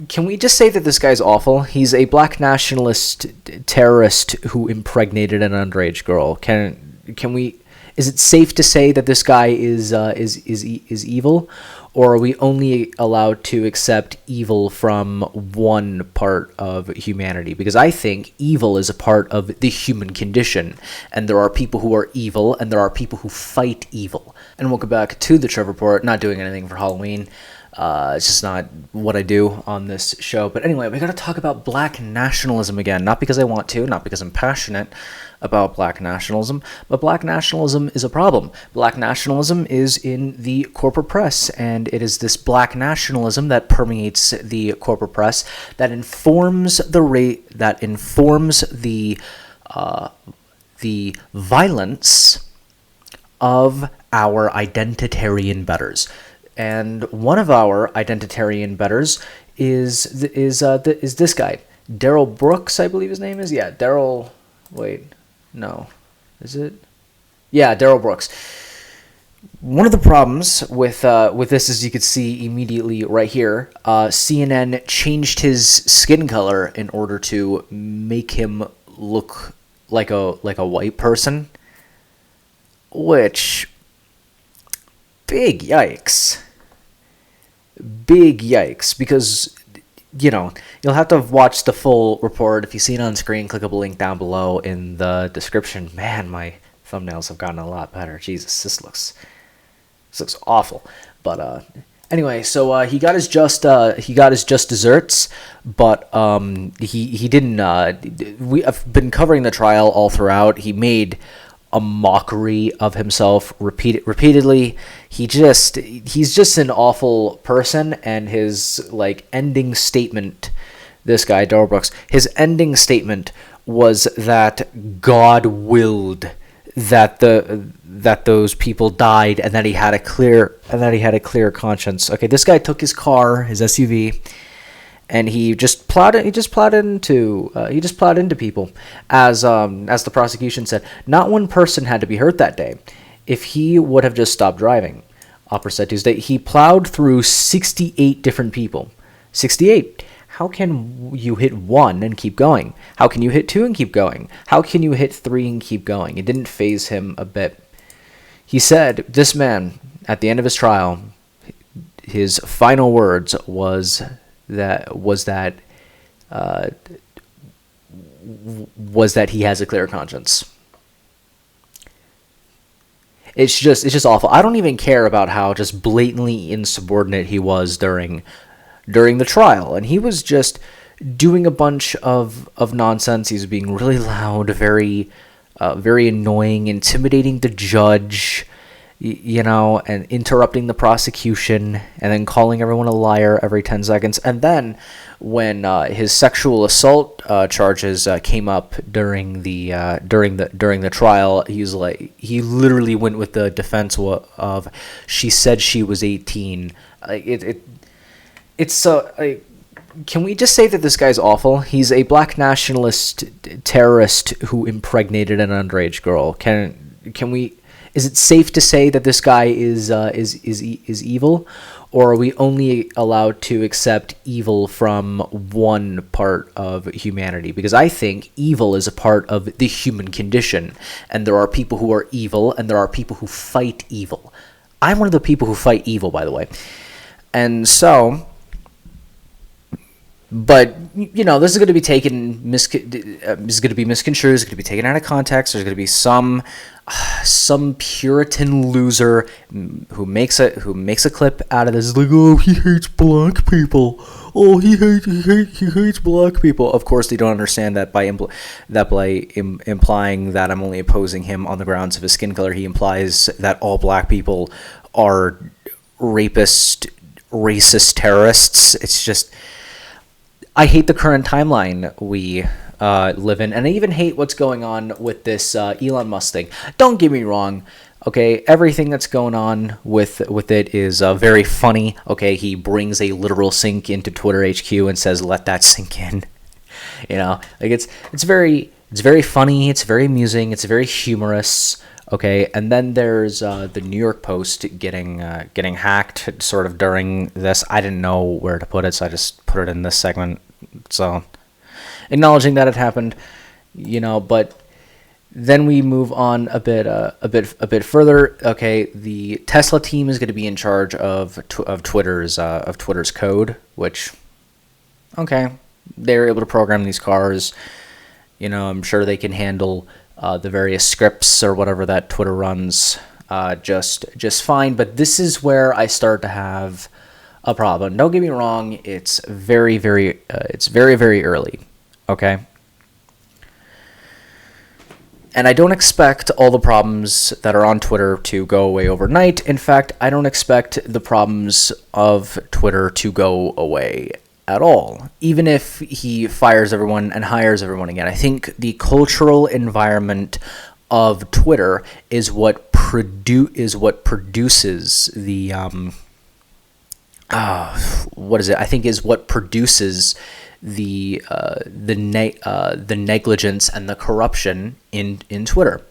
can we just say that this guy's awful? He's a black nationalist terrorist who impregnated an underage girl. Can we? Is it safe to say that this guy is evil, or are we only allowed to accept evil from one part of humanity? Because I think evil is a part of the human condition, and there are people who are evil, and there are people who fight evil. And welcome back to the Trevor Report. Not doing anything for Halloween. It's just not what I do on this show. But anyway, we got to talk about black nationalism again. Not because I want to, not because I'm passionate about black nationalism, but black nationalism is a problem. Black nationalism is in the corporate press, and it is this black nationalism that permeates the corporate press that informs the violence of our identitarian betters. And one of our identitarian betters is this guy, Darrell Brooks, I believe his name is. Yeah, Darrell. Wait, no, is it? Yeah, Darrell Brooks. One of the problems with this, as you could see immediately right here, CNN changed his skin color in order to make him look like a white person, which big yikes, because you'll have to watch the full report. If you see it on screen, click up a link down below in the description. Man, my thumbnails have gotten a lot better. Jesus, this looks awful. But anyway, so he got his just desserts, but he didn't. We have been covering the trial all throughout. He made a mockery of himself repeatedly. He's just an awful person, and his ending statement, this guy Darrell Brooks, his ending statement was that God willed that those people died, and that he had a clear conscience. Okay, this guy took his car, his SUV, and he just plowed into people, as the prosecution said. Not one person had to be hurt that day if he would have just stopped driving. Opera said Tuesday. He plowed through 68 different people. 68. How can you hit one and keep going? How can you hit two and keep going? How can you hit three and keep going? It didn't faze him a bit. He said, this man, at the end of his trial, his final words was that he has a clear conscience. It's just awful. I don't even care about how just blatantly insubordinate he was during the trial, and he was just doing a bunch of nonsense. He was being really loud, very annoying, intimidating the judge, and interrupting the prosecution, and then calling everyone a liar every 10 seconds. And then when his sexual assault charges came up during the trial, he literally went with the defense of she said she was 18. Can we just say that this guy's awful? He's a black nationalist terrorist who impregnated an underage girl. Can we? Is it safe to say that this guy is evil, or are we only allowed to accept evil from one part of humanity? Because I think evil is a part of the human condition, and there are people who are evil, and there are people who fight evil. I'm one of the people who fight evil, by the way. And so, but this is going to be taken misconstrued. It's going to be taken out of context. There's going to be some Puritan loser who makes a clip out of this, like, oh, he hates black people. Oh, he hates black people. Of course, they don't understand that by implying that I'm only opposing him on the grounds of his skin color. He implies that all black people are racist terrorists. It's just, I hate the current timeline we live in, and I even hate what's going on with this Elon Musk thing. Don't get me wrong, okay? Everything that's going on with it is very funny. Okay, he brings a literal sink into Twitter HQ and says, "Let that sink in." It's very funny. It's very amusing. It's very humorous. Okay, and then there's the New York Post getting hacked sort of during this. I didn't know where to put it, so I just put put it in this segment. So, acknowledging that it happened, but then we move on a bit further. Okay, the Tesla team is going to be in charge of Twitter's code, which, okay, they're able to program these cars. I'm sure they can handle the various scripts or whatever that Twitter runs just fine. But this is where I start to have a problem. Don't get me wrong; it's very, very early. Okay. And I don't expect all the problems that are on Twitter to go away overnight. In fact, I don't expect the problems of Twitter to go away at all, even if he fires everyone and hires everyone again. I think the cultural environment of Twitter is what produces the what is it? I think is what produces the negligence and the corruption in Twitter.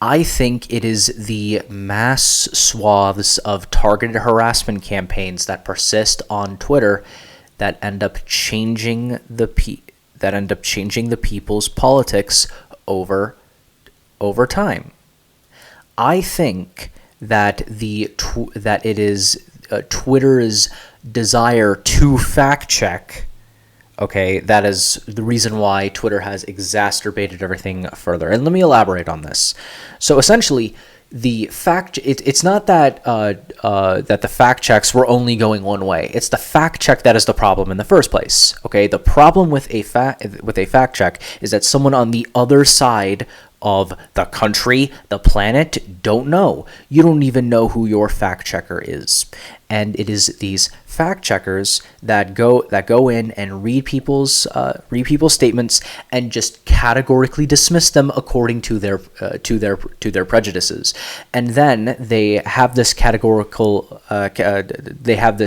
I think it is the mass swaths of targeted harassment campaigns that persist on Twitter that end up changing the people's politics over time. I think that it is Twitter's desire to fact check. Okay, that is the reason why Twitter has exacerbated everything further. And let me elaborate on this. So essentially, it's not that that the fact checks were only going one way. It's the fact check that is the problem in the first place. Okay, the problem with a fact check is that someone on the other side of the country, the planet, don't know. You don't even know who your fact checker is. And it is these fact checkers that go in and read people's statements and just categorically dismiss them according to their prejudices. And then they have this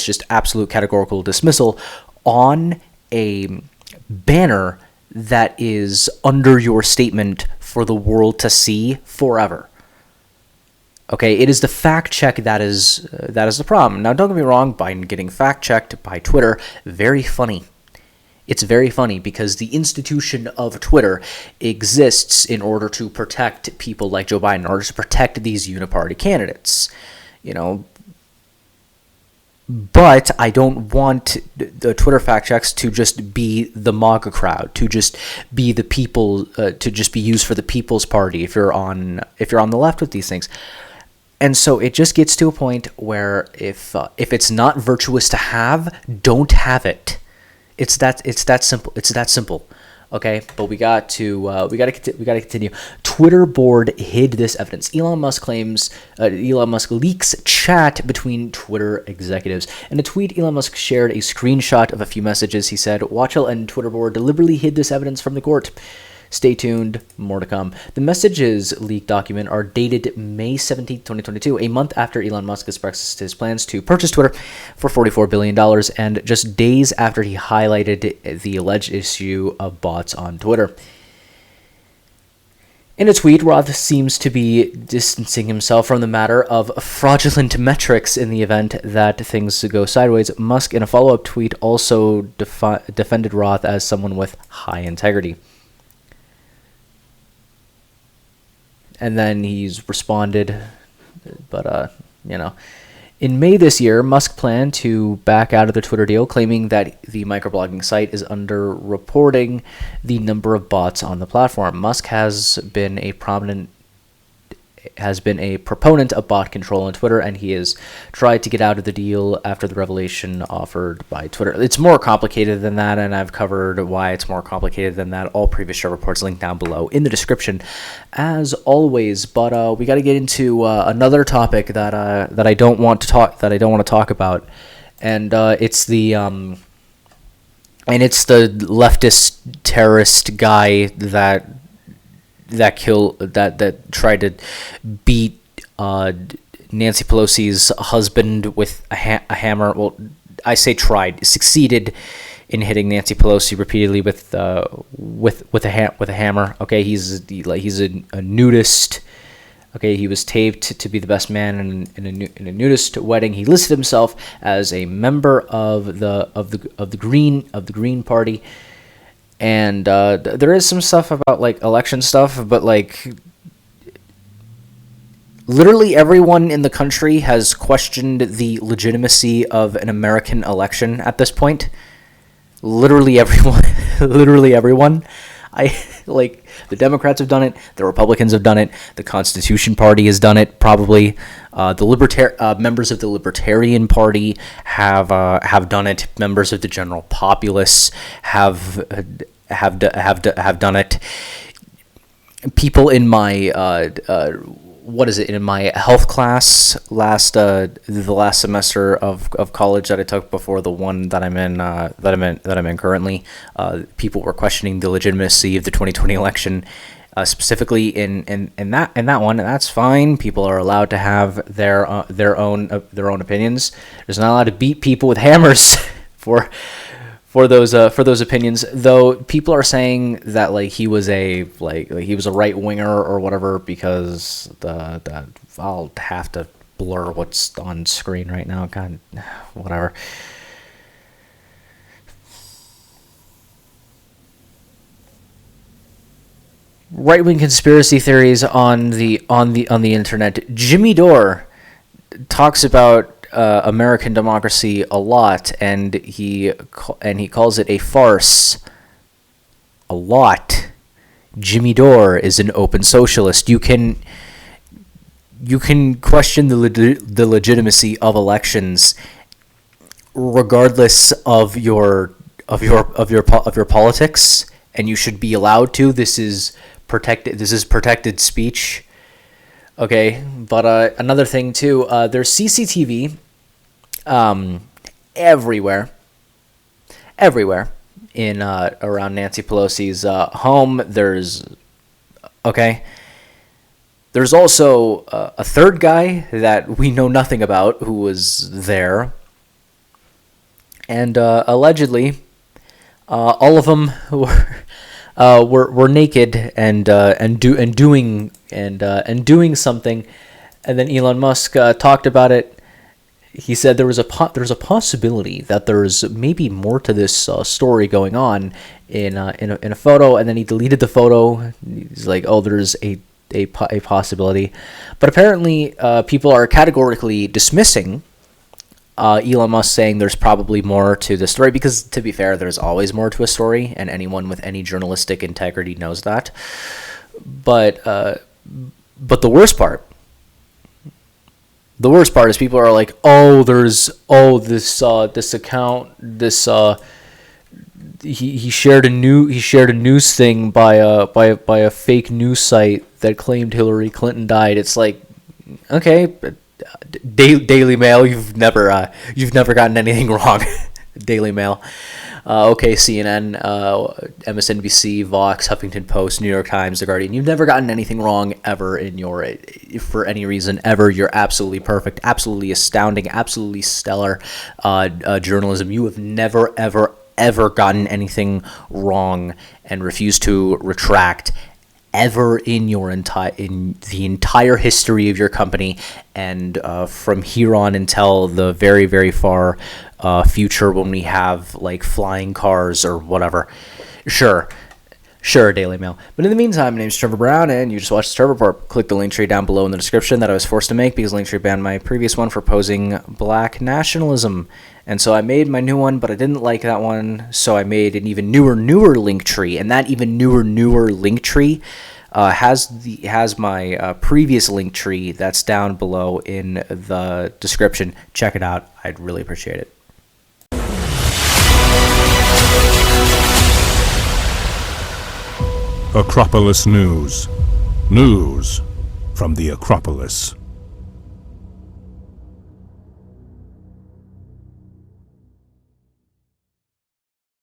just absolute categorical dismissal on a banner that is under your statement for the world to see forever. Okay, it is the fact check that is the problem. Now, don't get me wrong, by getting fact checked by Twitter, very funny. It's very funny because the institution of Twitter exists in order to protect people like Joe Biden, in order to protect these uniparty candidates. But I don't want the Twitter fact checks to just be the MAGA crowd, to just be the people, to just be used for the People's Party if you're on the left with these things. And so it just gets to a point where if it's not virtuous to have, don't have it. It's that simple. It's that simple. Okay, but we got to continue. Twitter board hid this evidence. Elon Musk leaks chat between Twitter executives. In a tweet, Elon Musk shared a screenshot of a few messages. He said, "Watchell and Twitter board deliberately hid this evidence from the court. Stay tuned, more to come." The messages leaked document are dated May 17, 2022, a month after Elon Musk expressed his plans to purchase Twitter for $44 billion, and just days after he highlighted the alleged issue of bots on Twitter. In a tweet, Roth seems to be distancing himself from the matter of fraudulent metrics in the event that things go sideways. Musk, in a follow-up tweet, also defended Roth as someone with high integrity. And then he's responded, but, In May this year, Musk planned to back out of the Twitter deal, claiming that the microblogging site is underreporting the number of bots on the platform. Musk has been a proponent of bot control on Twitter, and he has tried to get out of the deal after the revelation offered by Twitter. It's more complicated than that, and I've covered why it's more complicated than that. All previous Trevor reports linked down below in the description, as always. But we got to get into another topic that I don't want to talk about, and it's the leftist terrorist guy that tried to beat Nancy Pelosi's husband with a hammer. Well, I say tried, succeeded in hitting Nancy Pelosi repeatedly with a hammer. Okay, he's a nudist Okay, he was taped to be the best man in a nudist wedding. He listed himself as a member of the Green Party, and there is some stuff about like election stuff, but like literally everyone in the country has questioned the legitimacy of an American election at this point. Literally everyone, literally everyone. Like the Democrats have done it, the Republicans have done it, the Constitution Party has done it probably. The members of the Libertarian Party have done it. Members of the General Populace have done it. People in my in my health class the last semester of college that I took before the one that I'm in currently, people were questioning the legitimacy of the 2020 election, specifically in that one, and that's fine. People are allowed to have their own opinions. There's not allowed to beat people with hammers for those opinions, though people are saying that like he was a right winger or whatever, because the I'll have to blur what's on screen right now. God, whatever. Right wing conspiracy theories on the internet. Jimmy Dore talks about American democracy a lot, and he calls it a farce a lot. Jimmy Dore is an open socialist. You can question the legitimacy of elections regardless of your politics, and you should be allowed to. This is protected speech. Okay, but another thing too, there's CCTV everywhere in around Nancy Pelosi's home. There's also a third guy that we know nothing about who was there, and allegedly all of them were naked and doing something. And then Elon Musk talked about it. He said there's a possibility that there's maybe more to this story going on in a photo, and then he deleted the photo. He's like, oh, there's a possibility, but apparently people are categorically dismissing Elon Musk, saying there's probably more to the story, because to be fair, there's always more to a story, and anyone with any journalistic integrity knows that. But the worst part is people are like, this account, he shared a news thing by a fake news site that claimed Hillary Clinton died. It's like, okay, Daily Mail, you've never gotten anything wrong. Daily Mail, okay, CNN, MSNBC, Vox, Huffington Post, New York Times, The Guardian. You've never gotten anything wrong ever for any reason ever. You're absolutely perfect, absolutely astounding, absolutely stellar journalism. You have never ever gotten anything wrong and refused to retract ever in the entire history of your company, and from here on until the very, very far future, when we have like flying cars or whatever. Sure, Daily Mail. But in the meantime, my name is Trevor Brown, and you just watched the Trevor Report. Click the link tree down below in the description that I was forced to make because Linktree banned my previous one for opposing black nationalism. And so I made my new one, but I didn't like that one, so I made an even newer Linktree, and that even newer Linktree has my previous Linktree that's down below in the description. Check it out. I'd really appreciate it. Acropolis News. News from the Acropolis.